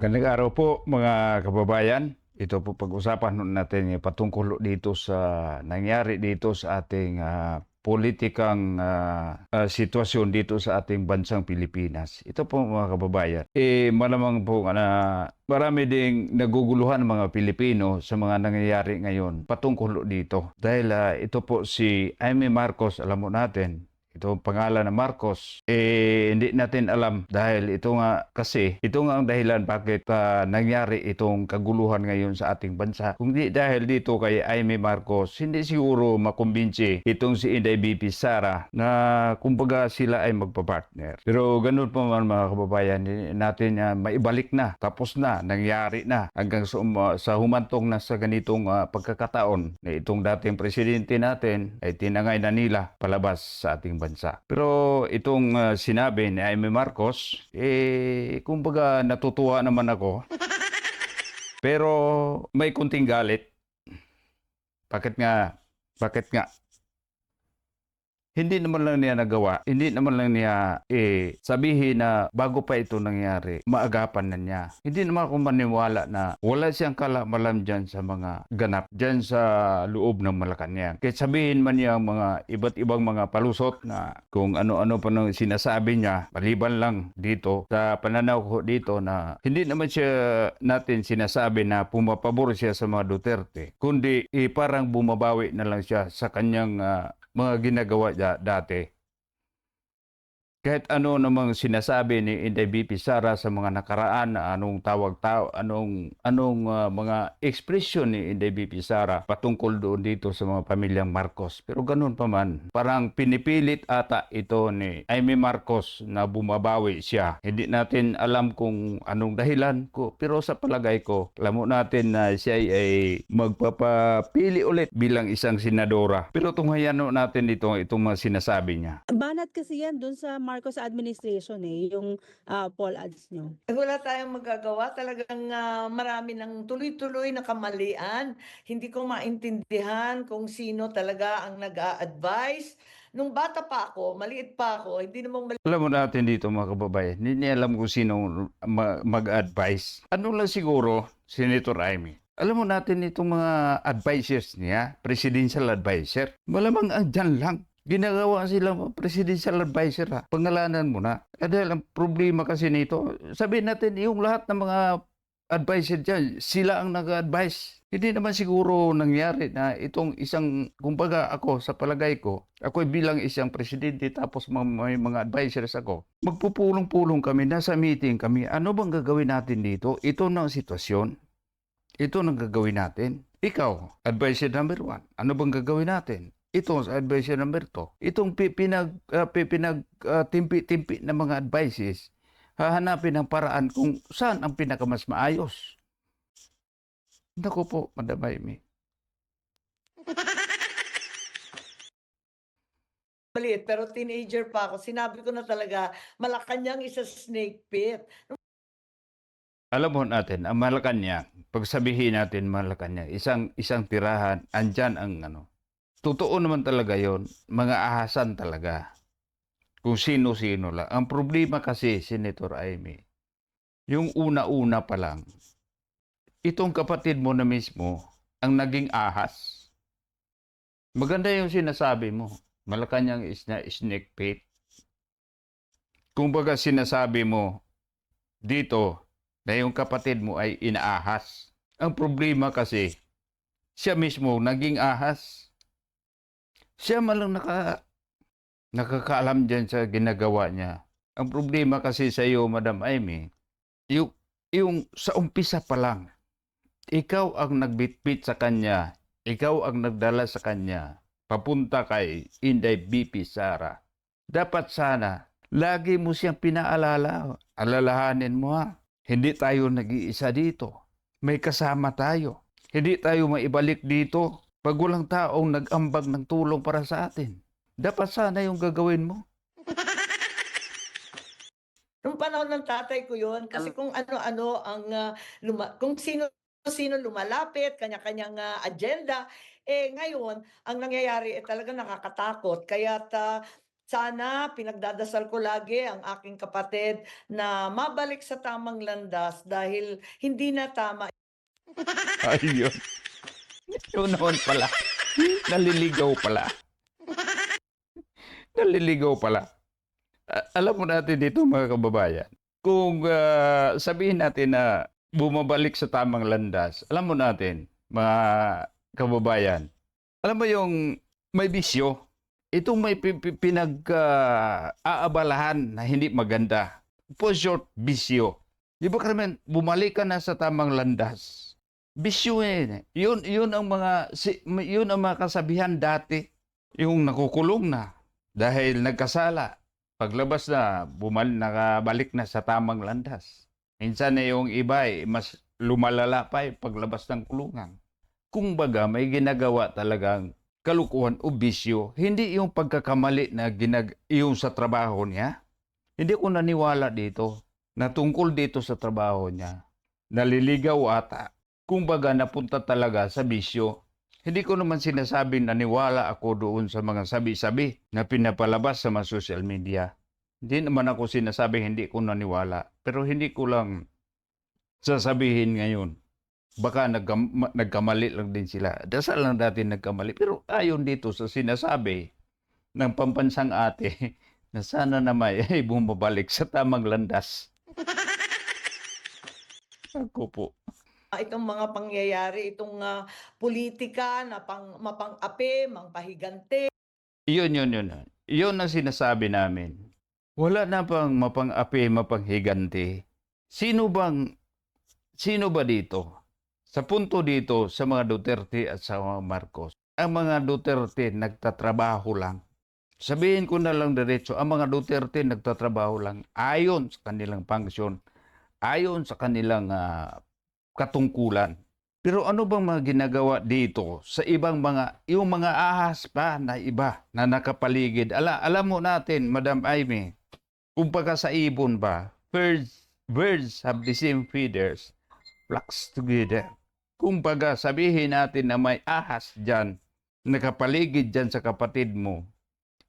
Magandang araw po mga kababayan. Ito po pag-usapan natin patungkol dito sa nangyari dito sa ating politikang sitwasyon dito sa ating bansang Pilipinas. Ito po mga kababayan. Malamang po na marami ding naguguluhan ng mga Pilipino sa mga nangyayari ngayon patungkol dito. Dahil ito po si Amy Marcos, alam mo natin, ito pangalan na Marcos, hindi natin alam dahil ito nga ang dahilan bakit nangyari itong kaguluhan ngayon sa ating bansa. Kung di dahil dito kay Amy Marcos, hindi siguro makumbinsi itong si Inday BP Sara na kumbaga sila ay magpapartner. Pero ganun pa man mga kababayan, hindi natin maibalik na, tapos na, nangyari na hanggang sa humantong na sa ganitong pagkakataon na itong dating presidente natin ay tinangay na nila palabas sa ating bansa. Pero itong sinabi ni Amy Marcos, kumbaga natutuwa naman ako. Pero may kunting galit. Bakit nga? Bakit nga? Hindi naman lang niya nagawa, hindi naman lang niya sabihin na bago pa ito nangyari, maagapan na niya. Hindi naman ako maniwala na wala siyang kalamalam dyan sa mga ganap, dyan sa loob ng Malacanang. Kaya sabihin man niya mga iba't ibang mga palusot na kung ano-ano pa nang sinasabi niya, maliban lang dito, sa pananaw ko dito na hindi naman siya natin sinasabi na pumapabor siya sa mga Duterte, kundi parang bumabawi na lang siya sa kanyang mga ginagawa dati. Kahit ano namang sinasabi ni Inday BP Sara sa mga nakaraan na anong mga ekspresyon ni Inday BP Sara patungkol doon dito sa mga pamilyang Marcos. Pero ganun pa man, parang pinipilit ata ito ni Amy Marcos na bumabawi siya. Hindi natin alam kung anong dahilan ko, pero sa palagay ko, alam mo natin na siya ay magpapapili ulit bilang isang senadora. Pero tunghayan natin itong mga sinasabi niya. Banat kasi yan dun sa Marcos administration yung poll ads nyo. Wala tayong magagawa. Talagang marami ng tuloy-tuloy na kamalian. Hindi ko maintindihan kung sino talaga ang nag-a-advise. Nung bata pa ako, maliit pa ako, hindi namang Alam mo natin dito mga kababayan, hindi alam kung sino mag-advise. Ano lang siguro, Senator Amy. Alam mo natin itong mga advisors niya, presidential advisor, malamang andyan lang. Ginagawa silang presidential advisor Pangalanan mo na. Dahil ang problema kasi nito, sabihin natin yung lahat ng mga advisor dyan, sila ang nag-advise. Hindi naman siguro nangyari na itong isang, kumbaga ako sa palagay ko, ako bilang isang presidente tapos may mga advisors ako, magpupulong-pulong kami, nasa meeting kami, ano bang gagawin natin dito? Ito na ang sitwasyon. Ito nang gagawin natin. Ikaw, advisor number 1, ano bang gagawin natin? Ito sa advisor number 2. Itong timpi-timpi na mga advices, hahanapin ang paraan kung saan ang pinakamas maayos. Naku po, Madam Amy. maliit, pero teenager pa ako. Sinabi ko na talaga, Malacanang is a snake pit. Alam mo natin, ang Malacanang, pagsabihin natin Malacanang, isang tirahan, andyan ang totoo naman talaga yon, mga ahasan talaga. Kung sino-sino lang. Ang problema kasi, Senator Amy, yung una-una pa lang, itong kapatid mo na mismo, ang naging ahas. Maganda yung sinasabi mo. Malacanang is na snake pit. Kung baga sinasabi mo, dito, na yung kapatid mo ay inaahas. Ang problema kasi, siya mismo naging ahas. Siya malang nakakaalam dyan sa ginagawa niya. Ang problema kasi sa iyo, Madam Amy, yung sa umpisa pa lang, ikaw ang nagbitbit sa kanya, ikaw ang nagdala sa kanya, papunta kay Inday BP Sara. Dapat sana, lagi mo siyang pinaalala. Alalahanin mo hindi tayo nag-iisa dito. May kasama tayo. Hindi tayo maibalik dito pag walang taong nag-ambag ng tulong para sa atin. Dapat sana yung gagawin mo. Nung panahon ng tatay ko yun, kasi kung ano-ano ang, kung sino lumalapit, kanya-kanyang agenda, ngayon, ang nangyayari talaga nakakatakot. Kaya Sana pinagdadasal ko lagi ang aking kapatid na mabalik sa tamang landas dahil hindi na tama. Ayun. Yun naman pala. Naliligaw pala. Naliligaw pala. Alam mo natin dito mga kababayan, kung sabihin natin na bumabalik sa tamang landas, alam mo natin mga kababayan, alam mo yung may bisyo, itong may pinag-aabalahan na hindi maganda. For short, bisyo. Di ba Carmen, bumalik ka na sa tamang landas. Bisyo eh. Yun ang yun ang mga kasabihan dati. Yung nakukulong na dahil nagkasala. Paglabas na, nakabalik na sa tamang landas. Minsan na yung iba mas lumalala pa paglabas ng kulungan. Kung baga, may ginagawa talagang kalukuhan o bisyo, hindi yung pagkakamali na yung sa trabaho niya. Hindi ko naniwala dito na tungkol dito sa trabaho niya. Naliligaw ata. Kung baga, napunta talaga sa bisyo. Hindi ko naman sinasabing naniwala ako doon sa mga sabi-sabi na pinapalabas sa mga social media. Hindi naman ako sinasabing hindi ko naniwala. Pero hindi ko lang sasabihin ngayon. Baka nagkamali lang din sila. Dasal lang dati nagkamali. Pero ayon dito sa sinasabi ng pampansang ate na sana naman ay bumabalik sa tamang landas. Ako po. Itong mga pangyayari, itong politika na mapang-api, mangpahigante. Yun. Yun ang sinasabi namin. Wala na pang mapang-api, mapanghiganti. Sino ba dito? Sa punto dito sa mga Duterte at sa mga Marcos. Ang mga Duterte nagtatrabaho lang. Sabihin ko na lang diretso, ang mga Duterte nagtatrabaho lang ayon sa kanilang function, ayon sa kanilang katungkulan. Pero ano bang mga ginagawa dito sa ibang yung mga ahas pa na iba na nakapaligid? Alam mo natin, Madam Aimee, kung pagka sa ibon ba, birds have the same feathers, flocks together. Kung pagka sabihin natin na may ahas dyan, nakapaligid dyan sa kapatid mo,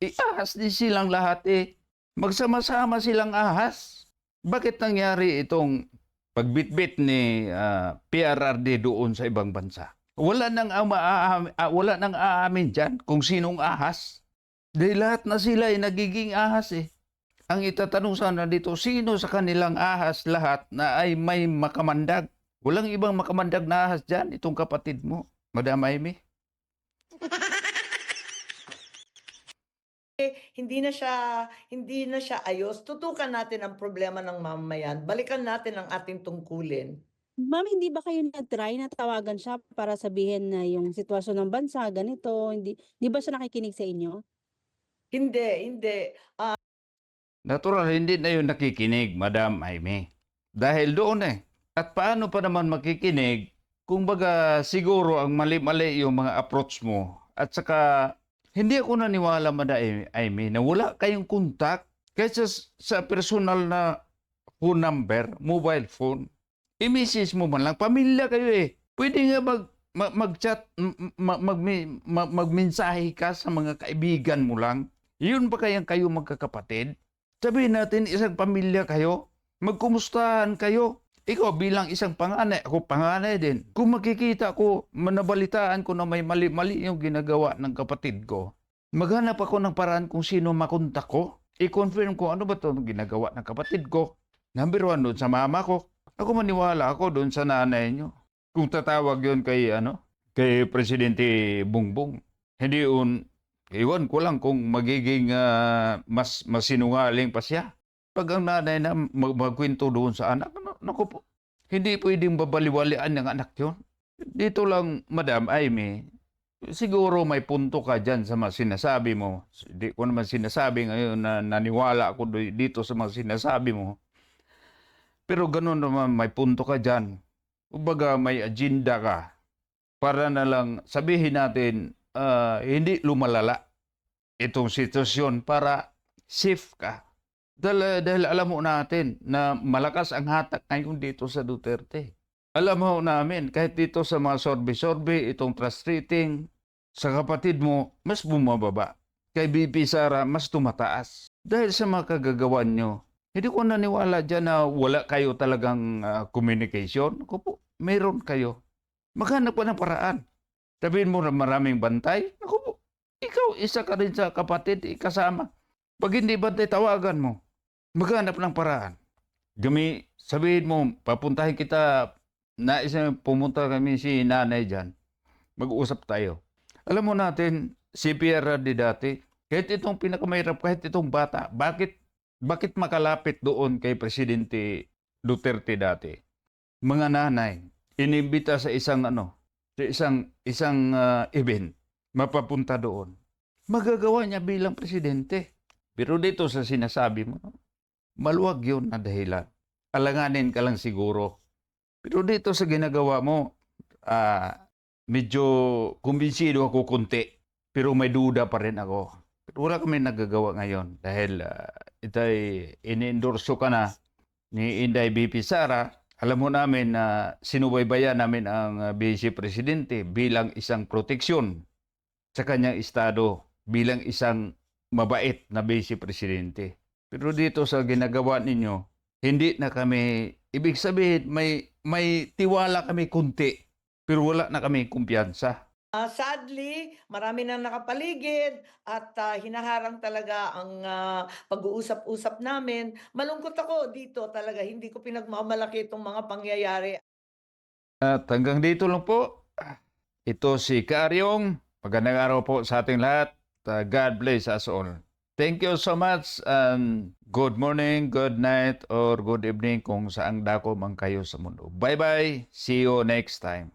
ahas din silang lahat eh. Magsama-sama silang ahas. Bakit nangyari itong pagbitbit ni PRRD doon sa ibang bansa? Wala nang aamin dyan kung sinong ahas. Dahil lahat na sila ay nagiging ahas eh. Ang itatanong sana dito, sino sa kanilang ahas lahat na ay may makamandag? Walang ibang makamandag na ahas dyan, itong kapatid mo, Madam Aimee. Hindi na siya ayos. Tutukan natin ang problema ng mamamayan. Balikan natin ang ating tungkulin. Ma'am, hindi ba kayo nag-try na tawagan siya para sabihin na yung sitwasyon ng bansa ganito, hindi ba siya nakikinig sa inyo? Hindi. Natural, hindi na yun nakikinig, Madam Aimee. Dahil doon eh. At paano pa naman makikinig kung baga siguro ang mali-mali yung mga approach mo. At saka, hindi ako naniwala, Madam Aimee, na wala kayong kontak kaysa sa personal na phone number, mobile phone. I-message mo man lang, pamilya kayo eh. Pwede nga mag-chat, magmensahe ka sa mga kaibigan mo lang. Yun ba kayang kayo magkakapatid? Sabihin natin, isang pamilya kayo, magkumustahan kayo. Ikaw bilang isang panganay, ako panganay din. Kung makikita ko, manabalitaan ko na may mali-mali yung ginagawa ng kapatid ko, maghanap ako ng paraan kung sino makontak ko. I-confirm ko ano ba ito ginagawa ng kapatid ko. Number 1 doon sa mama ko. Ako maniwala ako doon sa nanay nyo. Kung tatawag yun kay Presidente Bongbong. Hindi yun, iwan ko lang kung magiging mas sinungaling pa siya. Pag ang nanay na magkwento doon sa anak, naku po, hindi pwedeng babaliwalian ng anak yun. Dito lang, Madam Aimee, siguro may punto ka dyan sa mga sinasabi mo. Hindi ko naman sinasabi ngayon na naniwala ako dito sa mga sinasabi mo. Pero ganun naman, may punto ka dyan. Kumbaga may agenda ka para na lang sabihin natin hindi lumalala itong sitwasyon para safe ka. Dahil alam mo natin na malakas ang hatak ngayon dito sa Duterte. Alam mo namin, kahit dito sa mga sorbe-sorbe, itong trust rating, sa kapatid mo, mas bumababa. kay BP Sara mas tumataas. Dahil sa mga kagagawan nyo, hindi ko naniwala dyan na wala kayo talagang communication. Ako po, meron kayo. Maghanap ka ng paraan. Sabihin mo na maraming bantay. Ako po, ikaw isa ka rin sa kapatid, kasama. Pag hindi bantay, tawagan mo. Maghanap ng paraan. Sabihin mo, papuntahin kita, pumunta kami si nanay dyan. Mag-uusap tayo. Alam mo natin, si PRRD dati, kahit itong pinakamahirap, kahit itong bata, bakit makalapit doon kay Presidente Duterte dati? Mga nanay, inimbita sa isang event, mapapunta doon. Magagawa niya bilang presidente. Pero dito sa sinasabi mo, maluwag yun na dahilan. Alanganin ka lang siguro. Pero dito sa ginagawa mo, medyo kumbinsido ako konti. Pero may duda pa rin ako. Pero wala kami nagagawa ngayon dahil itay ini-endorso ka na ni Inday BP Sara. Alam mo namin na sinubaybayan namin ang Vice Presidente bilang isang proteksyon sa kanyang estado, bilang isang mabait na Vice Presidente. Pero dito sa ginagawa ninyo, hindi na kami, ibig sabihin, may tiwala kami kunti, pero wala na kami kumpiyansa. Sadly, marami nang nakapaligid at hinaharang talaga ang pag-uusap-usap namin. Malungkot ako dito talaga, hindi ko pinagmamalaki itong mga pangyayari. At hanggang dito lang po. Ito si Karyong. Magandang araw po sa ating lahat. God bless us all. Thank you so much and good morning, good night, or good evening kung saang dako man kayo sa mundo. Bye-bye. See you next time.